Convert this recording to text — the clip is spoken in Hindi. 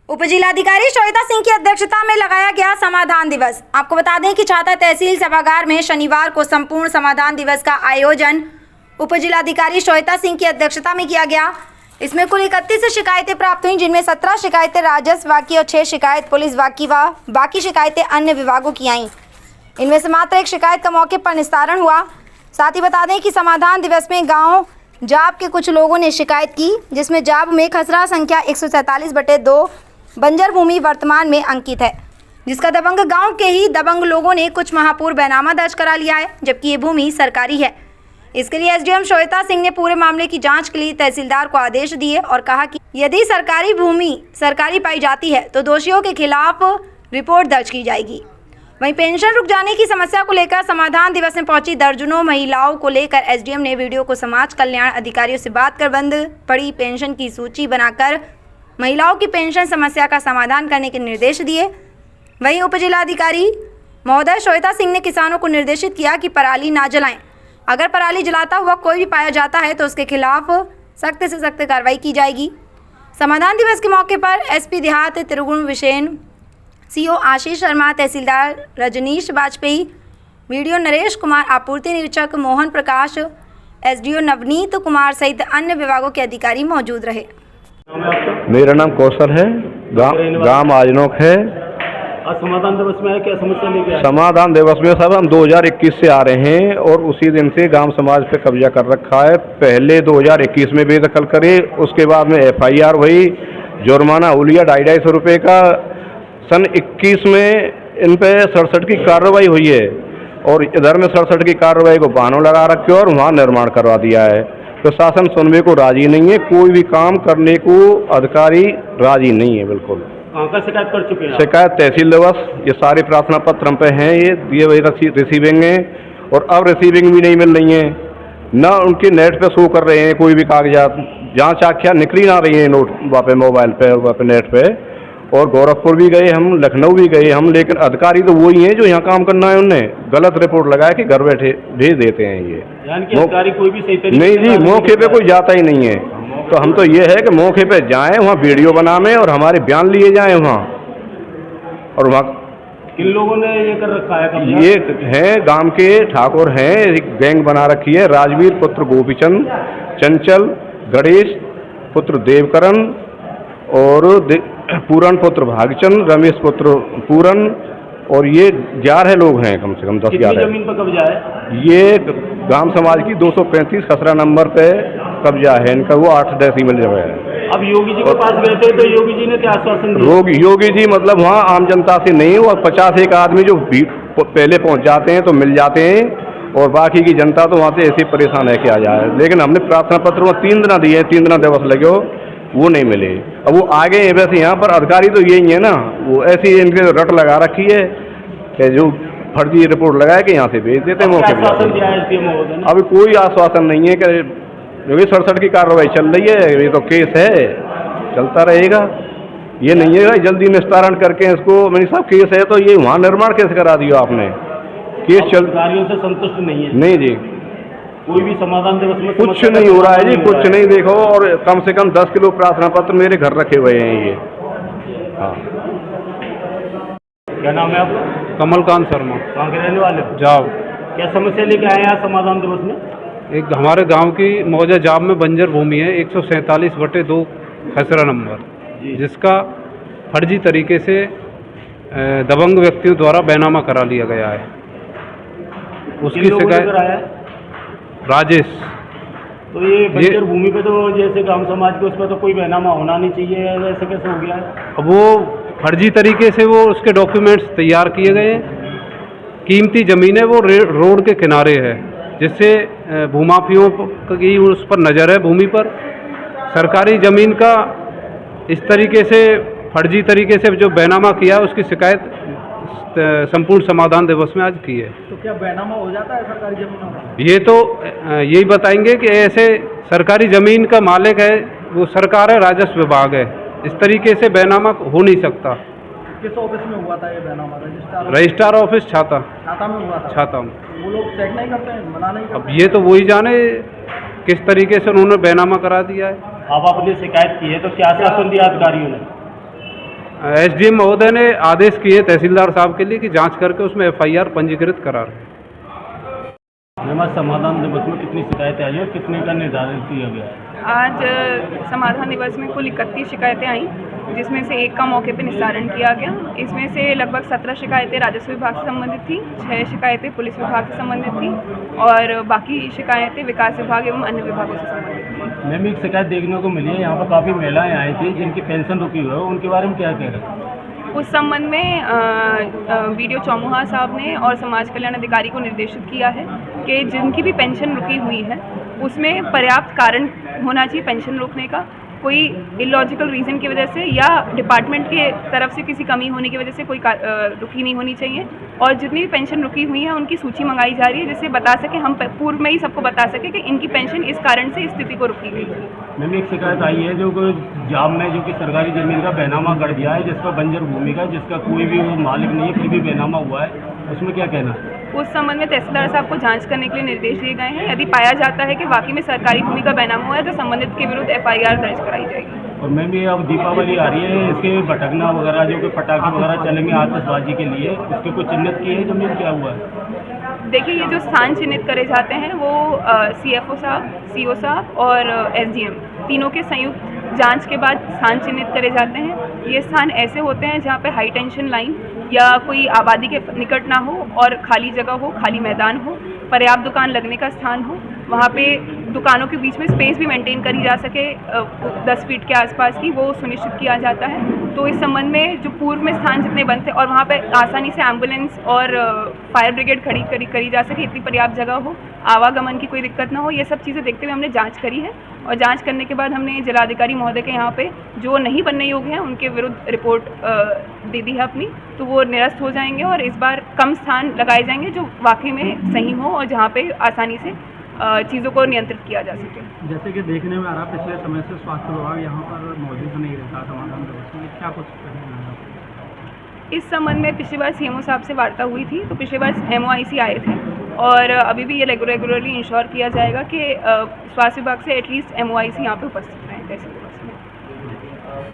उपजिलाधिकारी श्वेता सिंह की अध्यक्षता में लगाया गया समाधान दिवस। आपको बता दें कि छाता तहसील सभागार में शनिवार को संपूर्ण समाधान दिवस का आयोजन उपजिलाधिकारी श्वेता सिंह की अध्यक्षता में किया गया। इसमें कुल 31 शिकायतें प्राप्त हुई, जिनमें 17 शिकायतें राजस्व वाकी और 6 शिकायत पुलिस वाकी व बाकी शिकायतें अन्य विभागों की आईं। इनमें से मात्र 1 शिकायत का मौके पर निस्तारण हुआ। साथ ही बता दें कि समाधान दिवस में गाँव जाब के कुछ लोगों ने शिकायत की, जिसमें जाब में खसरा संख्या 147/2 बंजर भूमि वर्तमान में अंकित है, जिसका दबंग गांव के ही दबंग लोगों ने कुछ माह पूर्व बैनामा दर्ज करा लिया है, जबकि ये भूमि सरकारी है। इसके लिए एसडीएम श्वेता सिंह ने पूरे मामले की जांच के लिए तहसीलदार को आदेश दिए और कहा कि यदि सरकारी भूमि सरकारी पाई जाती है तो दोषियों के खिलाफ रिपोर्ट दर्ज की जाएगी। वहीं पेंशन रुक जाने की समस्या को लेकर समाधान दिवस में पहुंची दर्जनों महिलाओं को लेकर एसडीएम ने वीडियो को समाज कल्याण अधिकारियों से बात कर बंद पड़ी पेंशन की सूची बनाकर महिलाओं की पेंशन समस्या का समाधान करने के निर्देश दिए। वहीं उपजिलाधिकारी महोदय श्वेता सिंह ने किसानों को निर्देशित किया कि पराली ना जलाएं। अगर पराली जलाता हुआ कोई भी पाया जाता है तो उसके खिलाफ सख्त से सख्त कार्रवाई की जाएगी। समाधान दिवस के मौके पर एसपी देहात त्रिगुण विशेन, सीओ आशीष शर्मा, तहसीलदार रजनीश वाजपेयी, वीडियो नरेश कुमार, आपूर्ति निरीक्षक मोहन प्रकाश, एसडीओ नवनीत कुमार सहित अन्य विभागों के अधिकारी मौजूद रहे। मेरा नाम कौशल है, गांव आजनोक है। आज समाधान दिवस में क्या समस्या लेके आए? समाधान दिवस में सब हम 2021 से आ रहे हैं और उसी दिन से गांव समाज पे कब्जा कर रखा है। पहले 2021 में बेदखल करे, उसके बाद में FIR हुई, जुर्माना हुलिया 250 रुपये का। सन 21 में इन पे 67 की कार्रवाई हुई है और इधर में 67 की कार्रवाई को बहानों लगा रखे और वहाँ निर्माण करवा दिया है। प्रशासन सुनने को राजी नहीं है, कोई भी काम करने को अधिकारी राजी नहीं है। बिल्कुल का शिकायत कर चुके हैं? शिकायत तहसील दिवस, ये सारे प्रार्थना पत्र हम पे हैं, ये दिए हुए रिसीविंग है और अब रिसीविंग भी नहीं मिल रही है, ना उनके नेट पे शो कर रहे हैं कोई भी कागजात। जांच आख्या निकली ना रही है नोट वहाँ पे मोबाइल पे वहाँ पे नेट पे। और गोरखपुर भी गए हम, लखनऊ भी गए हम, लेकिन अधिकारी तो वही हैं जो यहाँ काम करना है। उनने गलत रिपोर्ट लगाया कि घर बैठे भेज देते हैं। ये यानी कि अधिकारी कोई भी सही तरीके नहीं जी, मौके पे कोई जाता ही नहीं है। तो हम तो ये है कि मौके पे जाएं, वहाँ वीडियो बनावें और हमारे बयान लिए जाएं वहाँ। और वहाँ किन लोगों ने ये कर रखा है? ये हैं गांव के ठाकुर हैं, एक गैंग बना रखी है। राजवीर पुत्र गोपीचंद, चंचल, गणेश पुत्र देवकरण और पूरन पुत्र भागचंद, रमेश पुत्र पूरन, और ये 11 लोग हैं, कम से कम 10-11। जमीन पर कब्जा है? ये गांव समाज की 235 खसरा नंबर पे कब्जा है इनका, वो 8 डेसिमल जगह है। अब योगी जी के पास गए थे तो योगी जी ने क्या आश्वासन दिया? योगी जी मतलब वहाँ आम जनता से नहीं, वो 50 आदमी जो पहले पहुँच जाते हैं तो मिल जाते हैं और बाकी की जनता तो वहाँ से ऐसे परेशान है कि आ जाए। लेकिन हमने प्रार्थना पत्र में 3 दिन दिए, 3 दिन दिवस लगे हो, वो नहीं मिले। अब वो आगे हैं। वैसे यहाँ पर अधिकारी तो यही है ना, वो ऐसी इनके रट लगा रखी है कि जो फर्जी रिपोर्ट लगाए कि यहाँ से भेज देते हैं मौके पर। अभी कोई आश्वासन नहीं है कि 67 की कार्रवाई चल रही है, ये तो केस है, चलता रहेगा। ये नहीं है जल्दी निस्तारण करके इसको, मेरी साहब केस है तो ये वहाँ निर्माण कैसे करा दिया आपने? केस चल, अधिकारियों से संतुष्ट नहीं है? नहीं जी, कोई भी समाधान दिवस में कुछ नहीं हो रहा है जी, कुछ नहीं। देखो, और कम से कम 10 किलो प्रार्थना पत्र मेरे घर रखे हुए हैं ये। हाँ, क्या नाम है आपका? कमलकांत शर्मा। कहाँ के रहने वाले हो? जाओ। क्या समस्या लेके आए हैं समाधान दिवस में? एक हमारे गांव की मौजा जाब में बंजर भूमि है 147/2 खसरा नंबर, जिसका फर्जी तरीके से दबंग व्यक्तियों द्वारा बैनामा करा लिया गया है। उसकी शिकायत राजेश। तो ये बंजर भूमि पे तो जैसे गांव समाज के उस पर तो कोई बैनामा होना नहीं चाहिए, ऐसे कैसे हो गया है? अब वो फर्जी तरीके से वो उसके डॉक्यूमेंट्स तैयार किए गए हैं। कीमती ज़मीन है, वो रोड के किनारे है, जिससे भूमाफियों की उस पर नज़र है। भूमि पर सरकारी ज़मीन का इस तरीके से फर्जी तरीके से जो बैनामा किया, उसकी शिकायत संपूर्ण समाधान दिवस में आज की है। तो क्या बैनामा हो जाता है सरकारी जमीनों में? ये तो यही बताएंगे कि ऐसे सरकारी ज़मीन का मालिक है वो सरकार है, राजस्व विभाग है, इस तरीके से बैनामा हो नहीं सकता। किस ऑफिस में हुआ था ये बैनामा? रजिस्ट्रार ऑफिस छाता में हुआ था? छाता में। वो लोग चेक नहीं करते हैं, मना नहीं करते? अब ये तो वही जाने किस तरीके से उन्होंने बैनामा करा दिया है। अब आपने शिकायत की है तो क्या आश्वासन दिया अधिकारियों ने? एसडीएम महोदय ने आदेश किए तहसीलदार साहब के लिए कि जांच करके उसमें एफआईआर पंजीकृत करा रहे। हमारे समाधान दिवस में कितनी शिकायतें आई और कितने का निर्धारित किया गया है? आज समाधान दिवस में कुल 31 शिकायतें आई, जिसमें से एक का मौके पर निस्तारण किया गया। इसमें से लगभग 17 शिकायतें राजस्व विभाग से संबंधित थी, 6 शिकायतें पुलिस विभाग से संबंधित थी और बाकी शिकायतें विकास विभाग एवं अन्य विभागों से संबंधित थी। मैम एक शिकायत देखने को मिली है, यहाँ पर काफ़ी महिलाएं आई थी जिनकी पेंशन रुकी हुई है, उनके बारे में क्या कह रहे हैं? उस संबंध में वीडियो चौमुहा साहब ने और समाज कल्याण अधिकारी को निर्देशित किया है कि जिनकी भी पेंशन रुकी हुई है उसमें पर्याप्त कारण होना चाहिए पेंशन रोकने का। कोई इलॉजिकल रीज़न की वजह से या डिपार्टमेंट के तरफ से किसी कमी होने की वजह से कोई रुकी नहीं होनी चाहिए और जितनी भी पेंशन रुकी हुई है उनकी सूची मंगाई जा रही है, जिससे बता सके हम पूर्व में ही सबको बता सके कि इनकी पेंशन इस कारण से इस स्थिति को रुकी गई थी। मैम एक शिकायत आई है जो जाम में जो कि सरकारी ज़मीन का बैनामा कर दिया है, जिसका बंजर भूमि का, जिसका कोई भी मालिक नहीं है, फिर भी बैनामा हुआ है, उसमें क्या कहना है? उस संबंध में तहसीलदार साहब को जांच करने के लिए निर्देश दिए गए हैं। यदि पाया जाता है कि वाकई में सरकारी भूमि का बैनामा हुआ है तो संबंधित के विरुद्ध एफआईआर दर्ज कराई जाएगी। और मैम ये अब दीपावली आ रही है, इसके भटकना वगैरह जो कि पटाखे वगैरह चलेंगे आतिशबाजी के लिए, उसके कुछ चिन्हित किए हैं जमीन, क्या हुआ है? देखिए, ये जो स्थान चिन्हित करे जाते हैं वो सीएफओ साहब, सीओ साहब और एसडीएम तीनों के संयुक्त जांच के बाद स्थान चिन्हित करे जाते हैं। ये स्थान ऐसे होते हैं जहाँ पे हाई टेंशन लाइन या कोई आबादी के निकट ना हो और खाली जगह हो, खाली मैदान हो, पर्याप्त दुकान लगने का स्थान हो, वहाँ पे दुकानों के बीच में स्पेस भी मेंटेन करी जा सके 10 फीट के आसपास की, वो सुनिश्चित किया जाता है। तो इस संबंध में जो पूर्व में स्थान जितने बंद थे और वहाँ पे आसानी से एम्बुलेंस और फायर ब्रिगेड खड़ी करी जा सके, इतनी पर्याप्त जगह हो, आवागमन की कोई दिक्कत ना हो, ये सब चीज़ें देखते हुए हमने जांच करी है और जांच करने के बाद हमने जिलाधिकारी महोदय के यहाँ पे जो नहीं बनने योग्य हैं उनके विरुद्ध रिपोर्ट दे दी है अपनी, तो वो निरस्त हो जाएंगे और इस बार कम स्थान लगाए जाएंगे जो वाकई में सही हो और जहाँ पे आसानी से चीज़ों को नियंत्रित किया जा सके। जैसे कि देखने में आ रहा पिछले समय से स्वास्थ्य विभाग यहाँ पर मौजूद नहीं रहता समाधान दिवस में, क्या कुछ इस संबंध में पिछली बार सीएमओ साहब से वार्ता हुई थी, तो पिछली बार MOIC आए थे और अभी भी ये रेगुलरली इंश्योर किया जाएगा कि स्वास्थ्य विभाग से एटलीस्ट MOIC यहाँ पे उपस्थित रहें।